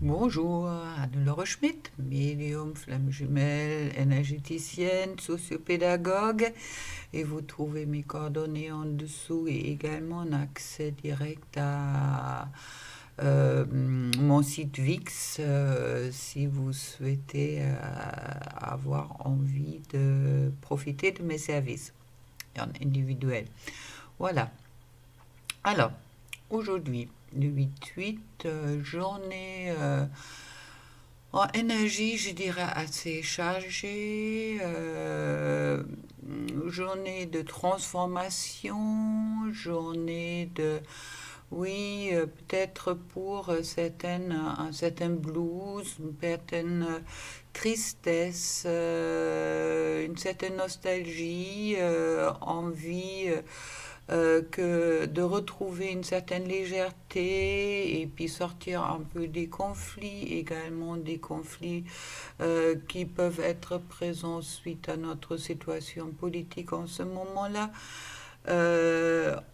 Bonjour, Anne-Laure Schmitt, médium, flamme jumelle, énergéticienne, sociopédagogue. Et vous trouvez mes coordonnées en dessous et également un accès direct à mon site VIX si vous souhaitez avoir envie de profiter de mes services en individuel. Voilà. Alors, aujourd'hui, le 8-8, journée en énergie, je dirais, assez chargée. Journée de transformation, journée de, oui, peut-être pour certaines, un certain blues, une certaine tristesse, une certaine nostalgie, envie que de retrouver une certaine légèreté et puis sortir un peu des conflits, également des conflits qui peuvent être présents suite à notre situation politique en ce moment-là.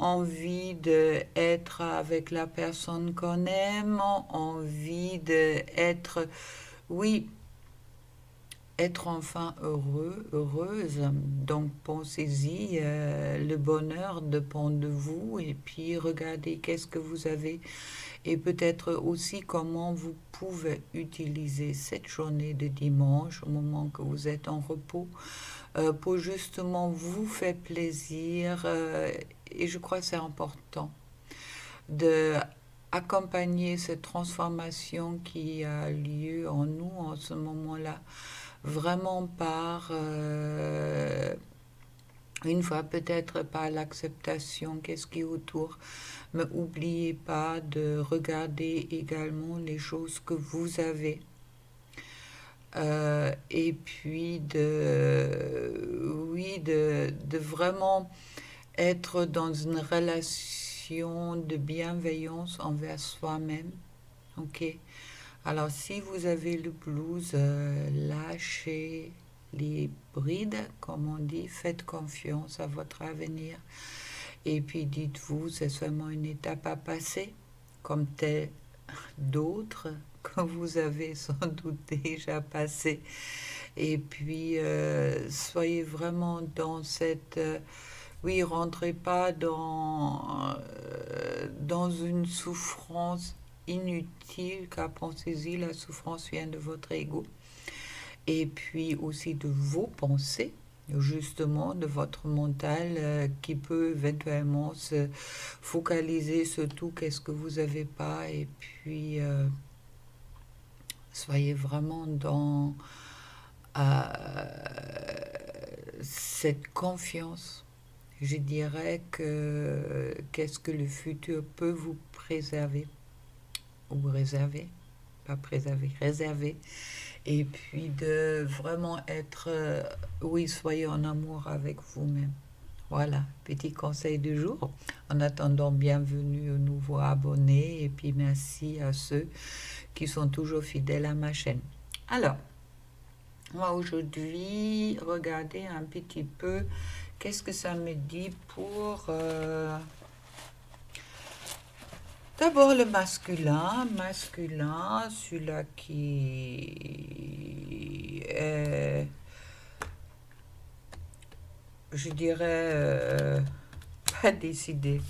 Envie d'être avec la personne qu'on aime, envie d'être, oui, être enfin heureux, heureuse. Donc pensez-y, le bonheur dépend de vous et puis regardez qu'est-ce que vous avez et peut-être aussi comment vous pouvez utiliser cette journée de dimanche au moment que vous êtes en repos pour justement vous faire plaisir et je crois que c'est important de accompagner cette transformation qui a lieu en nous en ce moment-là vraiment par une fois peut-être par l'acceptation, qu'est-ce qui est autour, mais n'oubliez pas de regarder également les choses que vous avez. Et puis oui, de vraiment être dans une relation de bienveillance envers soi-même. Ok. Alors, si vous avez le blues, lâchez les brides, comme on dit, faites confiance à votre avenir. Et puis dites-vous, c'est seulement une étape à passer, comme d'autres que vous avez sans doute déjà passé. Et puis, soyez vraiment dans cette... oui, rentrez pas dans une souffrance inutile, car pensez-y, la souffrance vient de votre ego. Et puis aussi de vos pensées, justement, de votre mental qui peut éventuellement se focaliser sur tout, qu'est-ce que vous n'avez pas. Et puis, soyez vraiment dans cette confiance. Je dirais que qu'est-ce que le futur peut vous préserver ou réserver, pas préserver, réserver. Et puis de vraiment être, oui, soyez en amour avec vous-même. Voilà, petit conseil du jour. En attendant, bienvenue aux nouveaux abonnés et puis merci à ceux qui sont toujours fidèles à ma chaîne. Alors, on va aujourd'hui regarder un petit peu qu'est-ce que ça me dit pour d'abord le masculin, celui-là qui est, je dirais, pas décidé,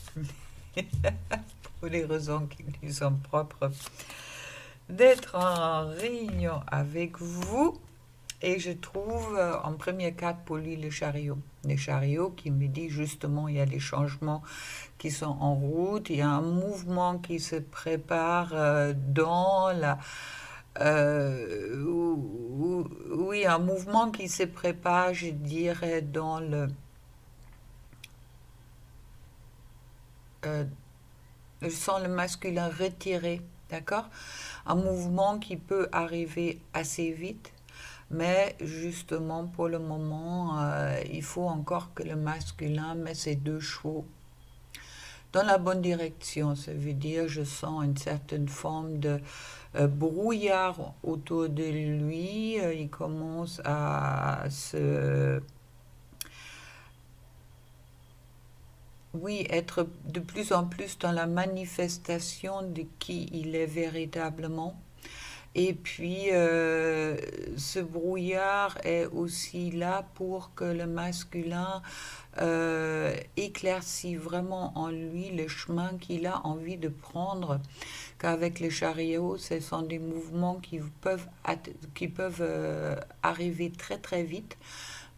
pour les raisons qui lui sont propres, d'être en réunion avec vous. Et je trouve en première carte pour lui le chariot. Le chariot qui me dit justement il y a des changements qui sont en route, il y a un mouvement qui se prépare dans la... oui, un mouvement qui se prépare, je dirais, dans le... je sens le masculin retiré, d'accord? Un mouvement qui peut arriver assez vite. Mais justement, pour le moment, il faut encore que le masculin mette ses deux chevaux dans la bonne direction. Ça veut dire, je sens une certaine forme de brouillard autour de lui. Il commence à se... oui, être de plus en plus dans la manifestation de qui il est véritablement. Et puis, ce brouillard est aussi là pour que le masculin éclaircit vraiment en lui le chemin qu'il a envie de prendre. Qu'avec les chariots, ce sont des mouvements qui peuvent arriver très très vite.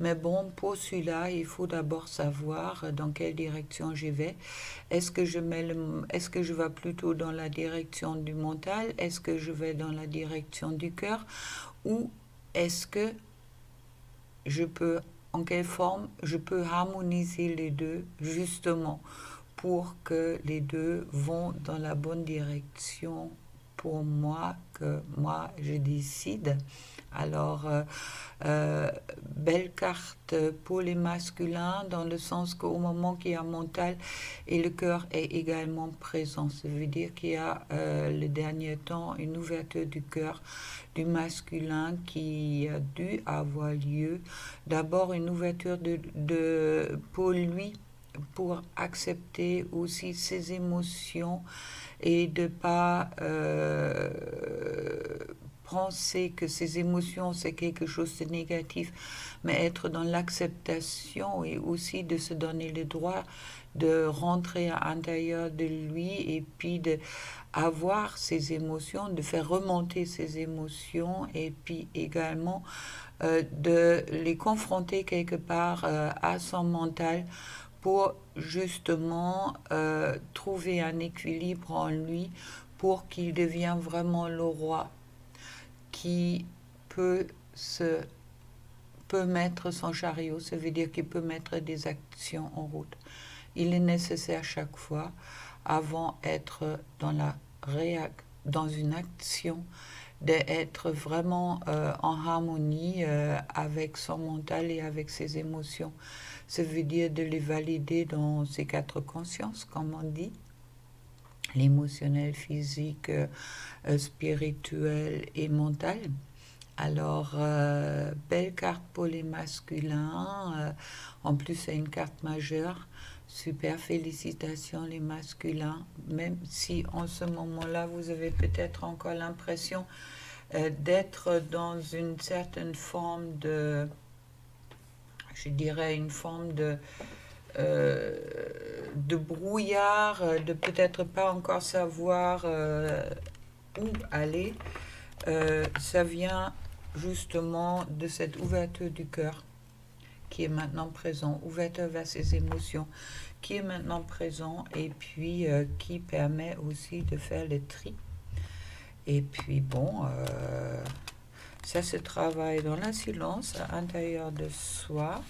Mais bon, pour celui-là, il faut d'abord savoir dans quelle direction j'y vais. Est-ce que je vais plutôt dans la direction du mental? Est-ce que je vais dans la direction du cœur? Ou est-ce que je peux, en quelle forme, je peux harmoniser les deux, justement, pour que les deux vont dans la bonne direction pour moi, que moi je décide. Alors, euh, belle carte pour les masculins, dans le sens qu'au moment qu'il y a mental et le cœur est également présent. Ça veut dire qu'il y a le dernier temps une ouverture du cœur du masculin qui a dû avoir lieu. D'abord une ouverture pour lui, pour accepter aussi ses émotions et de pas penser que ces émotions c'est quelque chose de négatif, mais être dans l'acceptation et aussi de se donner le droit de rentrer à l'intérieur de lui et puis de avoir ses émotions, de faire remonter ses émotions et puis également de les confronter quelque part à son mental pour justement trouver un équilibre en lui pour qu'il devienne vraiment le roi qui peut se peut mettre son chariot, ça veut dire qu'il peut mettre des actions en route. Il est nécessaire chaque fois, avant d'être dans une action, d'être vraiment en harmonie avec son mental et avec ses émotions. Ça veut dire de les valider dans ses quatre consciences, comme on dit, l'émotionnel, physique, spirituel et mental. Alors, belle carte pour les masculins. En plus, c'est une carte majeure. Super, félicitations les masculins. Même si en ce moment-là, vous avez peut-être encore l'impression d'être dans une certaine forme je dirais une forme de brouillard, de peut-être pas encore savoir où aller. Ça vient justement de cette ouverture du cœur qui est maintenant présent, ouverture vers ses émotions qui est maintenant présent et puis qui permet aussi de faire le tri. Et puis bon, ça se travaille dans le silence à l'intérieur de soi.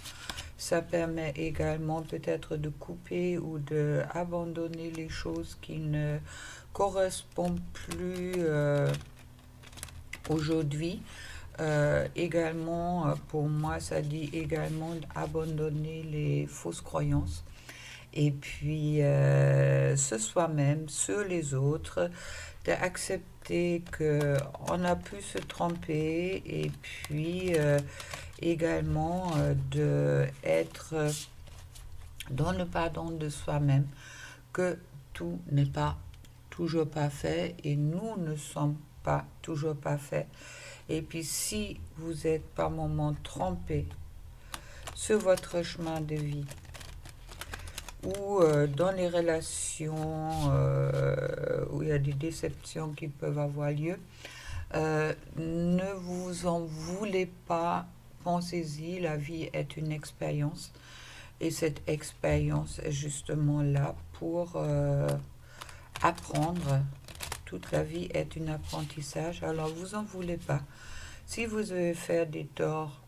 Ça permet également peut-être de couper ou d'abandonner les choses qui ne correspondent plus aujourd'hui. Également, pour moi, ça dit également d'abandonner les fausses croyances. Et puis, ce soi-même, sur les autres, d'accepter qu'on a pu se tromper et puis également d'être dans le pardon de soi-même, que tout n'est pas toujours parfait et nous ne sommes pas toujours parfaits. Et puis si vous êtes par moments trompé sur votre chemin de vie ou dans les relations où il y a des déceptions qui peuvent avoir lieu, ne vous en voulez pas, pensez-y, la vie est une expérience et cette expérience est justement là pour apprendre. Toute la vie est un apprentissage, alors vous en voulez pas. Si vous avez fait des torts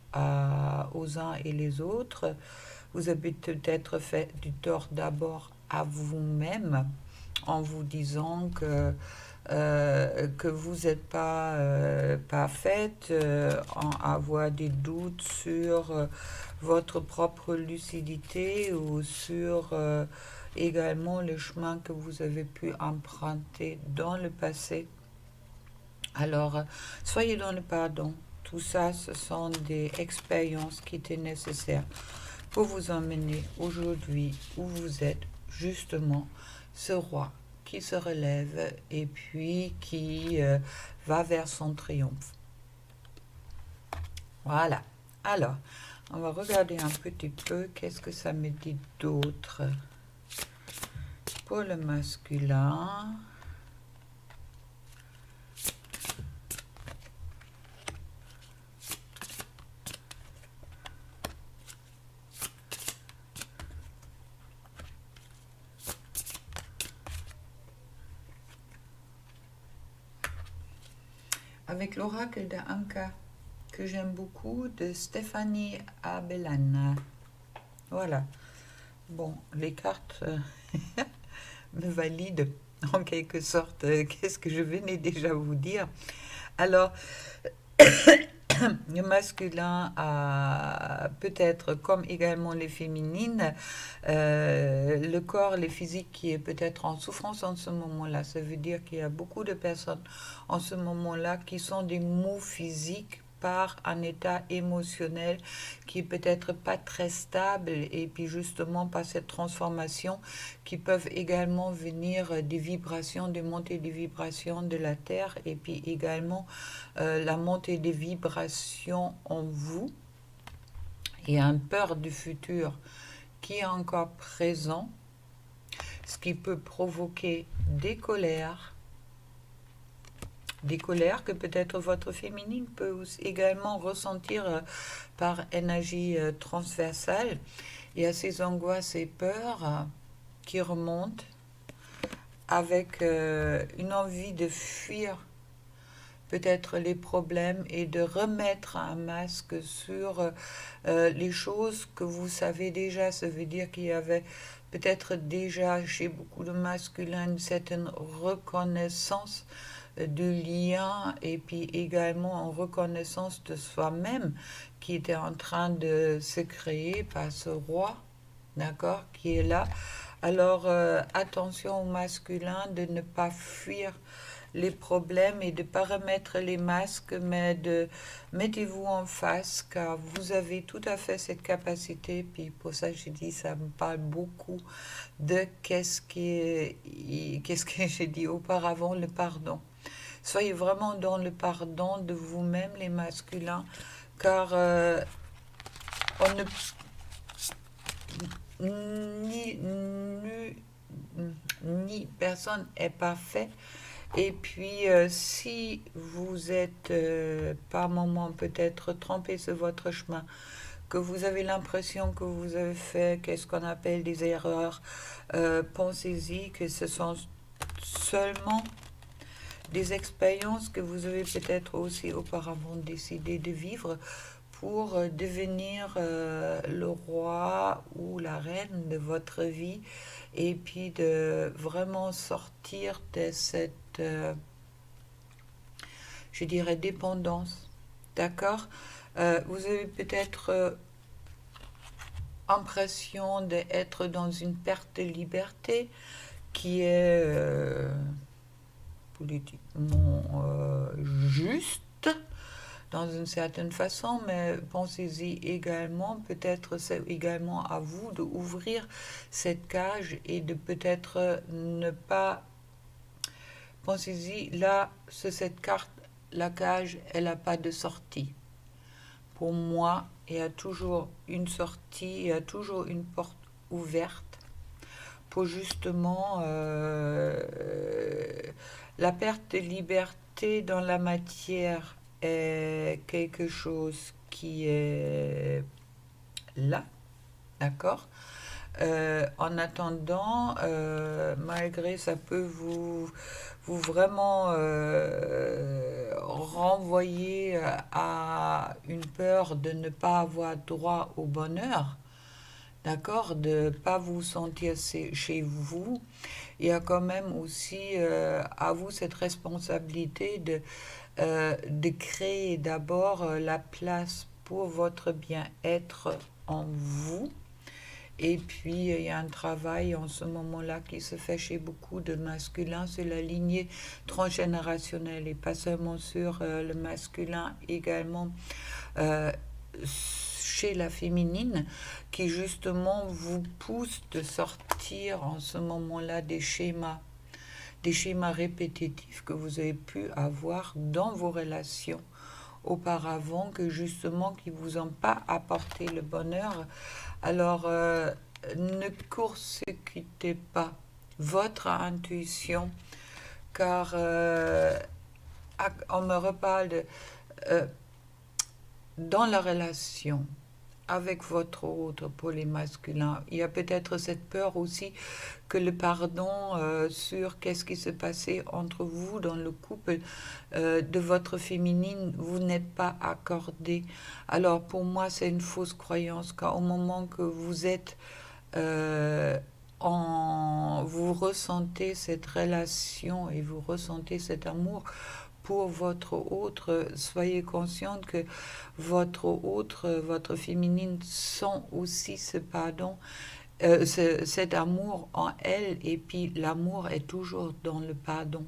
aux uns et les autres, vous avez peut-être fait du tort d'abord à vous-même en vous disant que vous n'êtes pas parfaite, en avoir des doutes sur votre propre lucidité ou sur également le chemin que vous avez pu emprunter dans le passé. Alors, soyez dans le pardon. Tout ça, ce sont des expériences qui étaient nécessaires pour vous emmener aujourd'hui où vous êtes, justement, ce roi qui se relève et puis qui va vers son triomphe. Voilà. Alors, on va regarder un petit peu qu'est-ce que ça me dit d'autre pour le masculin. Avec l'oracle de Anka, que j'aime beaucoup, de Stéphanie Abelana. Voilà. Bon, les cartes me valident en quelque sorte qu'est-ce que je venais déjà vous dire. Alors, le masculin a peut-être, comme également les féminines, le corps, le physique qui est peut-être en souffrance en ce moment-là. Ça veut dire qu'il y a beaucoup de personnes en ce moment-là qui sont des maux physiques par un état émotionnel qui est peut-être pas très stable et puis justement par cette transformation qui peuvent également venir des vibrations, des montées des vibrations de la Terre et puis également la montée des vibrations en vous et un peur du futur qui est encore présent, ce qui peut provoquer des colères que peut-être votre féminine peut également ressentir par énergie transversale. Il y a ces angoisses et peurs qui remontent avec une envie de fuir peut-être les problèmes et de remettre un masque sur les choses que vous savez déjà. Ça veut dire qu'il y avait peut-être déjà chez beaucoup de masculins une certaine reconnaissance de lien et puis également en reconnaissance de soi-même qui était en train de se créer par ce roi, d'accord, qui est là. Alors attention au masculin de ne pas fuir les problèmes et de ne pas remettre les masques, mais de mettez-vous en face car vous avez tout à fait cette capacité. Puis pour ça, j'ai dit, ça me parle beaucoup de qu'est-ce que j'ai dit auparavant, le pardon. Soyez vraiment dans le pardon de vous-même, les masculins, car on ne ni personne est parfait. Et puis, si vous êtes par moment peut-être trompé sur votre chemin, que vous avez l'impression que vous avez fait qu'est-ce qu'on appelle des erreurs, pensez-y que ce sont seulement des expériences que vous avez peut-être aussi auparavant décidé de vivre pour devenir le roi ou la reine de votre vie et puis de vraiment sortir de cette, je dirais, dépendance. D'accord? Vous avez peut-être impression d'être dans une perte de liberté qui est politiquement juste dans une certaine façon, mais pensez-y également, peut-être c'est également à vous d'ouvrir cette cage et de peut-être ne pas... Pensez-y, là, sur cette carte, la cage, elle n'a pas de sortie. Pour moi, il y a toujours une sortie, il y a toujours une porte ouverte pour justement la perte de liberté dans la matière est quelque chose qui est là, d'accord. En attendant, malgré ça peut vous vraiment renvoyer à une peur de ne pas avoir droit au bonheur, d'accord, de ne pas vous sentir chez vous. Il y a quand même aussi à vous cette responsabilité de créer d'abord la place pour votre bien-être en vous. Et puis, il y a un travail en ce moment-là qui se fait chez beaucoup de masculins sur la lignée transgénérationnelle et pas seulement sur le masculin, également chez la féminine, qui justement vous pousse de sortir en ce moment-là des schémas des schémas répétitifs que vous avez pu avoir dans vos relations auparavant, que justement qui vous ont pas apporté le bonheur. Alors, ne court-circuitez pas votre intuition, car on me reparle de euh, dans la relation avec votre autre pour les masculins. Il y a peut-être cette peur aussi que le pardon sur qu'est-ce qui s'est passé entre vous dans le couple de votre féminine, vous n'êtes pas accordé. Alors pour moi, c'est une fausse croyance, car au moment que vous êtes vous ressentez cette relation et vous ressentez cet amour pour votre autre, soyez consciente que votre autre, votre féminine sent aussi ce pardon, cet amour en elle, et puis l'amour est toujours dans le pardon.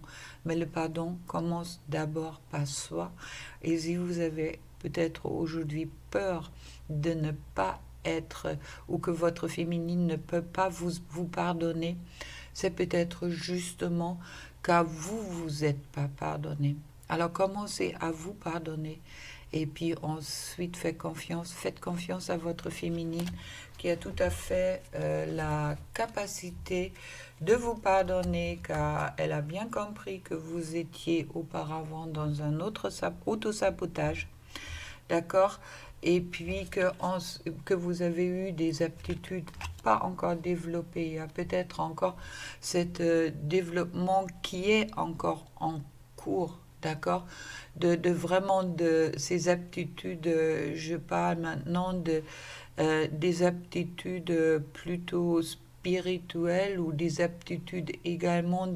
Mais le pardon commence d'abord par soi. Et si vous avez peut-être aujourd'hui peur de ne pas être, ou que votre féminine ne peut pas vous pardonner, c'est peut-être justement qu'à vous, vous n'êtes pas pardonné. Alors commencez à vous pardonner. Et puis ensuite, faites confiance à votre féminine qui a tout à fait la capacité de vous pardonner, car elle a bien compris que vous étiez auparavant dans un autre autosabotage, d'accord? Et puis que vous avez eu des aptitudes pas encore développées. Il y a peut-être encore cet développement qui est encore en cours, d'accord, de vraiment de ces aptitudes, je parle maintenant des aptitudes plutôt spirituelles, ou des aptitudes également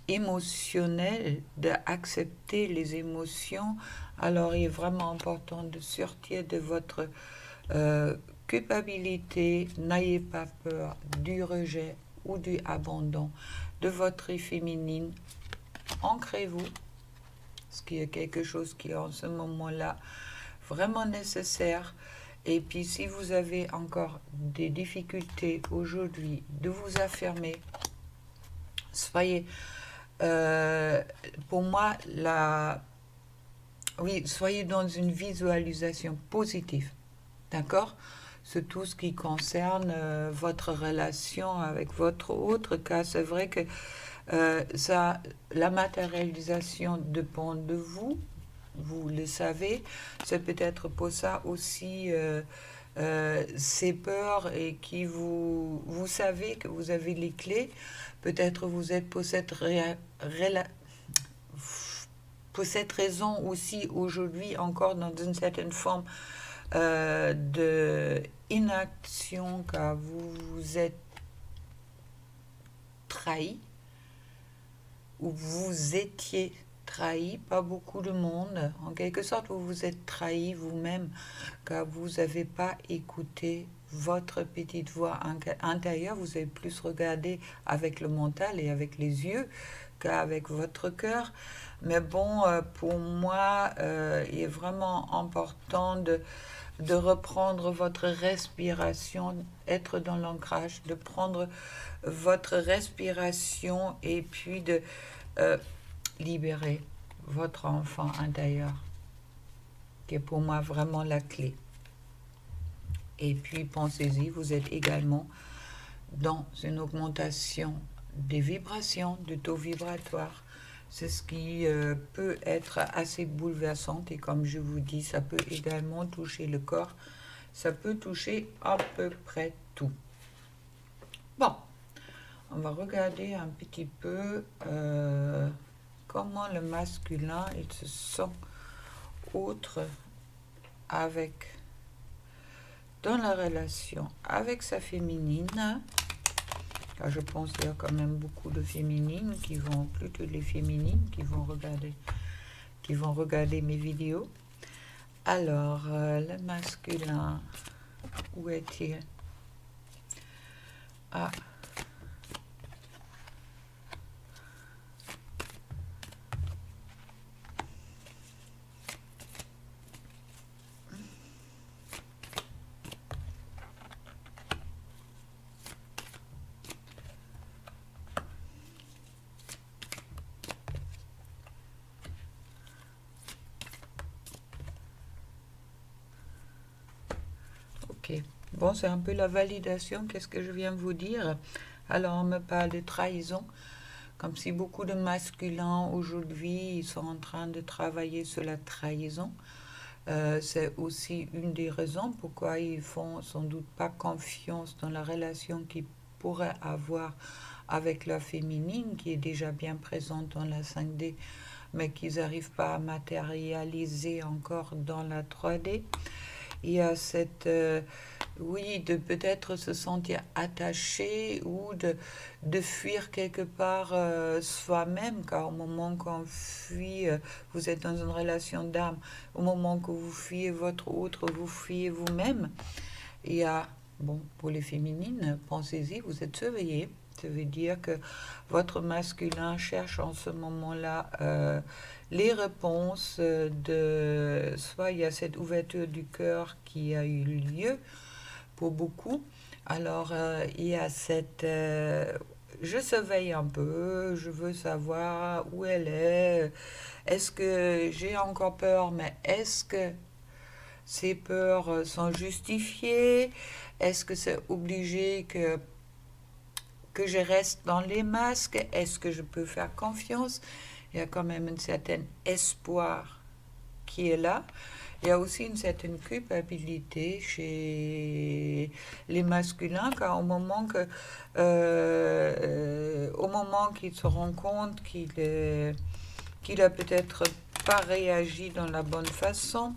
émotionnelles, d'accepter les émotions. Alors il est vraiment important de sortir de votre culpabilité. N'ayez pas peur du rejet ou du abandon de votre féminine. Ancrez-vous, ce qui est quelque chose qui est en ce moment-là vraiment nécessaire. Et puis si vous avez encore des difficultés aujourd'hui de vous affirmer, soyez, pour moi, soyez dans une visualisation positive, d'accord? C'est tout ce qui concerne votre relation avec votre autre, car c'est vrai que la matérialisation dépend de vous, vous le savez. C'est peut-être pour ça aussi ces peurs, et qui vous savez que vous avez les clés. Peut-être vous êtes pour cette raison aussi aujourd'hui encore dans une certaine forme de inaction, car vous vous êtes trahi, ou vous étiez trahi, pas beaucoup de monde. En quelque sorte, vous vous êtes trahi vous-même, car vous n'avez pas écouté votre petite voix intérieure. Vous avez plus regardé avec le mental et avec les yeux qu'avec votre cœur. Mais bon, pour moi, il est vraiment important de reprendre votre respiration, être dans l'ancrage, de prendre votre respiration, et puis de libérer votre enfant intérieur, qui est pour moi vraiment la clé. Et puis pensez-y, vous êtes également dans une augmentation des vibrations, du taux vibratoire. C'est ce qui peut être assez bouleversant, et comme je vous dis, ça peut également toucher le corps, ça peut toucher à peu près tout. Bon, on va regarder un petit peu comment le masculin il se sent autre dans la relation avec sa féminine. Car je pense qu'il y a quand même beaucoup de féminines plutôt les féminines qui vont regarder mes vidéos. Alors, le masculin, où est-il? Ah. Ok. Bon, c'est un peu la validation. Qu'est-ce que je viens de vous dire? Alors, on me parle de trahison, comme si beaucoup de masculins aujourd'hui, ils sont en train de travailler sur la trahison. C'est aussi une des raisons pourquoi ils font sans doute pas confiance dans la relation qu'ils pourraient avoir avec la féminine, qui est déjà bien présente dans la 5D, mais qu'ils n'arrivent pas à matérialiser encore dans la 3D. Il y a cette, oui, de peut-être se sentir attaché ou de fuir quelque part soi-même, car au moment qu'on fuit, vous êtes dans une relation d'âme, au moment que vous fuyez votre autre, vous fuyez vous-même. Il y a, bon, pour les féminines, pensez-y, vous êtes surveillés. Ça veut dire que votre masculin cherche en ce moment-là les réponses de... Soit il y a cette ouverture du cœur qui a eu lieu pour beaucoup. Alors il y a cette... je surveille un peu, je veux savoir où elle est. Est-ce que j'ai encore peur, mais est-ce que ces peurs sont justifiées? Est-ce que c'est obligé que je reste dans les masques? Est-ce que je peux faire confiance? Il y a quand même un certain espoir qui est là. Il y a aussi une certaine culpabilité chez les masculins, car au moment qu'il se rend compte qu'il a peut-être pas réagi dans la bonne façon,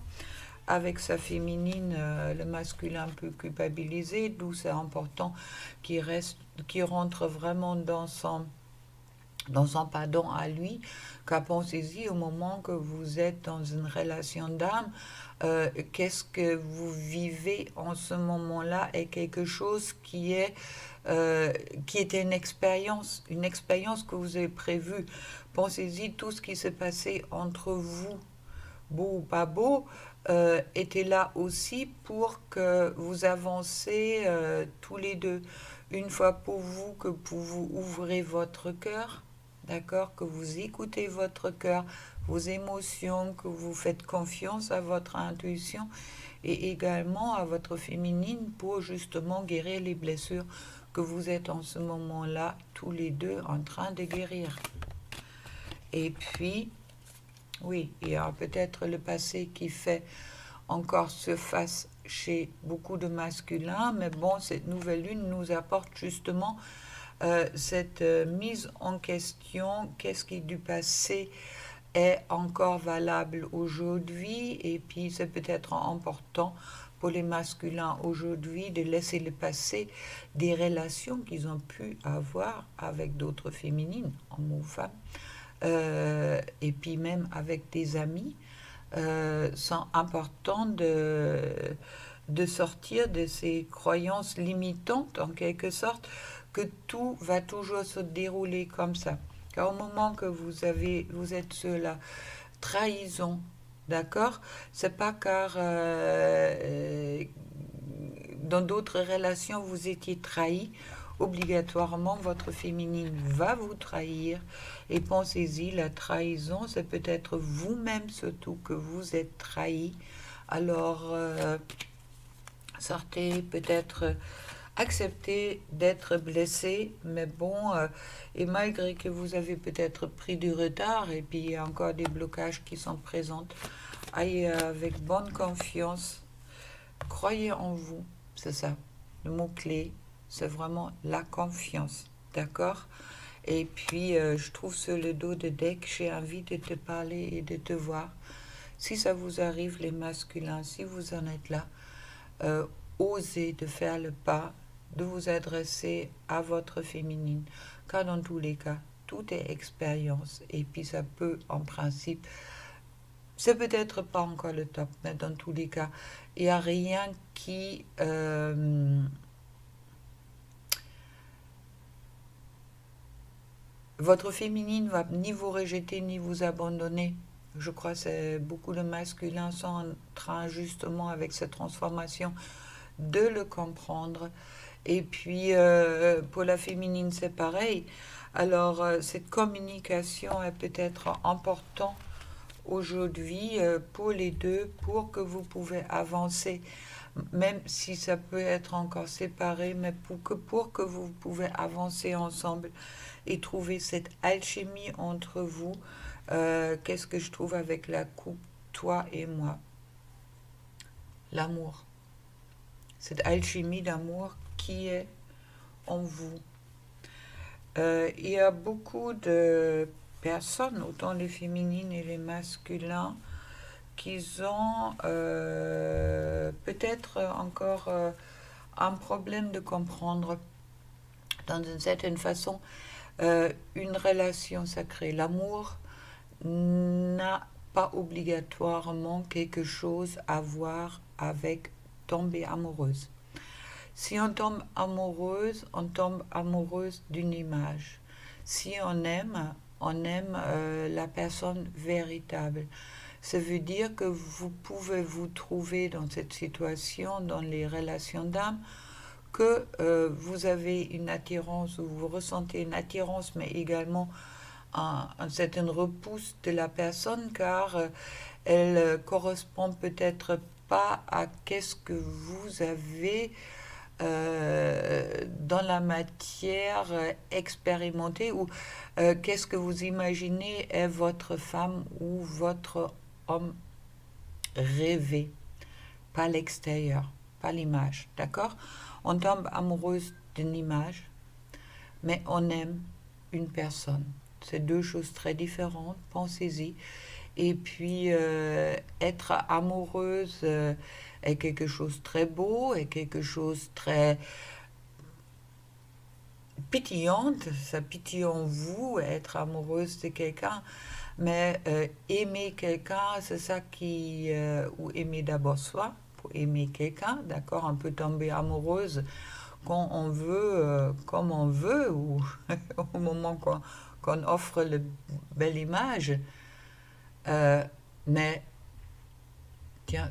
avec sa féminine, le masculin peut culpabiliser, d'où c'est important qu'il rentre vraiment dans son pardon à lui, car pensez-y, au moment que vous êtes dans une relation d'âme, qu'est-ce que vous vivez en ce moment-là est quelque chose qui était une expérience que vous avez prévue. Pensez-y, tout ce qui s'est passé entre vous, beau ou pas beau, était là aussi pour que vous avancez tous les deux. Une fois pour vous, que vous ouvrez votre cœur, d'accord, que vous écoutez votre cœur, vos émotions, que vous faites confiance à votre intuition et également à votre féminine pour justement guérir les blessures que vous êtes en ce moment-là tous les deux en train de guérir. Et puis, oui, il y a peut-être le passé qui fait encore surface chez beaucoup de masculins, mais bon, cette nouvelle lune nous apporte justement cette mise en question, qu'est-ce qui du passé est encore valable aujourd'hui, et puis c'est peut-être important pour les masculins aujourd'hui de laisser le passé des relations qu'ils ont pu avoir avec d'autres féminines, hommes ou femmes, et puis même avec des amis, sont importants de sortir de ces croyances limitantes, en quelque sorte, que tout va toujours se dérouler comme ça. Car au moment que vous êtes sur la trahison, d'accord, c'est pas car dans d'autres relations vous étiez trahi, obligatoirement votre féminine va vous trahir. Et pensez-y, la trahison, c'est peut-être vous-même surtout que vous êtes trahi. Alors, sortez peut-être, acceptez d'être blessé, mais bon, et malgré que vous avez peut-être pris du retard, et puis il y a encore des blocages qui sont présents, ayez avec bonne confiance, croyez en vous, c'est ça, le mot-clé, c'est vraiment la confiance, d'accord? Et puis, je trouve sur le dos de deck, j'ai envie de te parler et de te voir. Si ça vous arrive, les masculins, si vous en êtes là, osez de faire le pas, de vous adresser à votre féminine, car dans tous les cas, tout est expérience, et puis ça peut, en principe, c'est peut-être pas encore le top, mais dans tous les cas, il n'y a rien qui... votre féminine va ni vous rejeter, ni vous abandonner. Je crois que beaucoup de masculins sont en train, justement, avec cette transformation, de le comprendre. Et puis, pour la féminine, c'est pareil. Alors, cette communication est peut-être importante aujourd'hui pour les deux, pour que vous pouvez avancer même si ça peut être encore séparé, mais pour que vous pouvez avancer ensemble et trouver cette alchimie entre vous. Qu'est-ce que je trouve avec la coupe, toi et moi? L'amour. Cette alchimie d'amour qui est en vous. Il y a beaucoup de personnes, autant les féminines et les masculins, qui ont peut-être encore un problème de comprendre dans une certaine façon une relation sacrée. L'amour n'a pas obligatoirement quelque chose à voir avec tomber amoureuse. Si on tombe amoureuse d'une image. Si on aime la personne véritable. Ça veut dire que vous pouvez vous trouver dans cette situation, dans les relations d'âme, que vous avez une attirance ou vous ressentez une attirance, mais également une certaine repousse de la personne, car elle correspond peut-être pas à qu'est-ce que vous avez dans la matière expérimentée, ou qu'est-ce que vous imaginez est votre femme ou votre homme rêvé, pas l'extérieur, pas l'image, d'accord? On tombe amoureuse d'une image, mais on aime une personne. C'est deux choses très différentes, pensez-y. Et puis, être amoureuse est quelque chose de très beau, est quelque chose de très pétillante. Ça pétille en vous, être amoureuse de quelqu'un. Mais aimer quelqu'un, c'est ça qui... ou aimer d'abord soi, pour aimer quelqu'un, d'accord? On peut tomber amoureuse quand on veut, comme on veut, ou au moment qu'on offre la belle image. Mais, tiens,